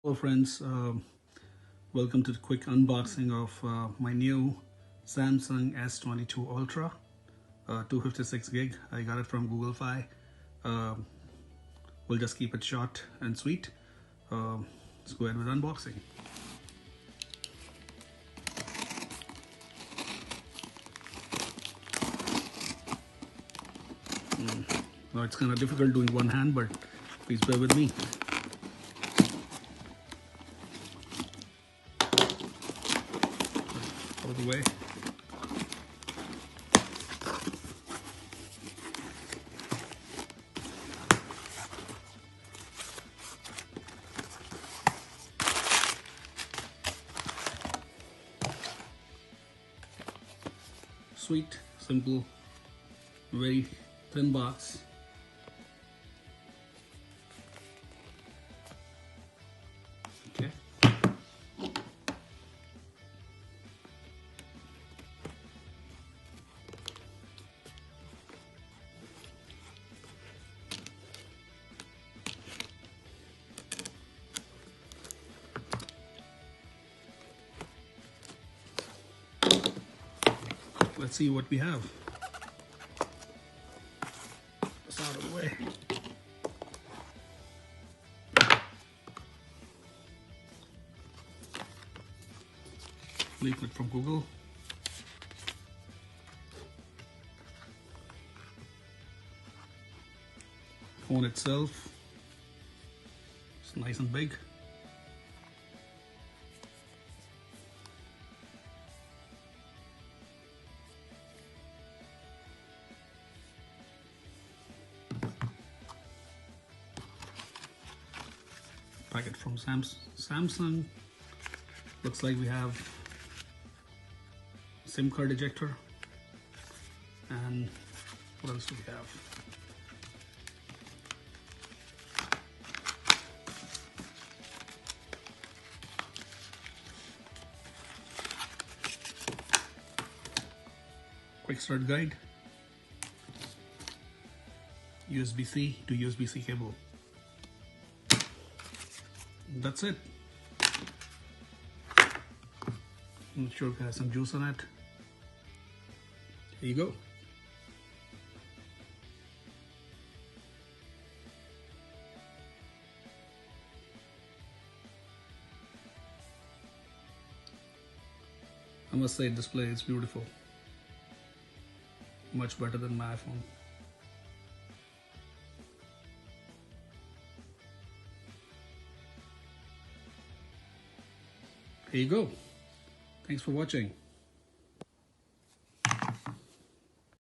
Hello friends, welcome to the quick unboxing of my new Samsung S22 Ultra 256 gig. I got it from Google Fi. We'll just keep it short and sweet. Let's go ahead with unboxing. Now it's kind of difficult doing one hand, but please bear with me. Out of the way. Sweet, simple, very thin box. Okay. Let's see what we have. It's out of the way. Leaflet from Google. Phone itself. It's nice and big. Packet from Samsung. Looks like we have SIM card ejector. And what else do we have? Quick start guide. USB-C to USB-C cable. That's it. I'm not sure if it has some juice on it. Here you go. I must say, display is beautiful. Much better than my iPhone. Here you go. Thanks for watching.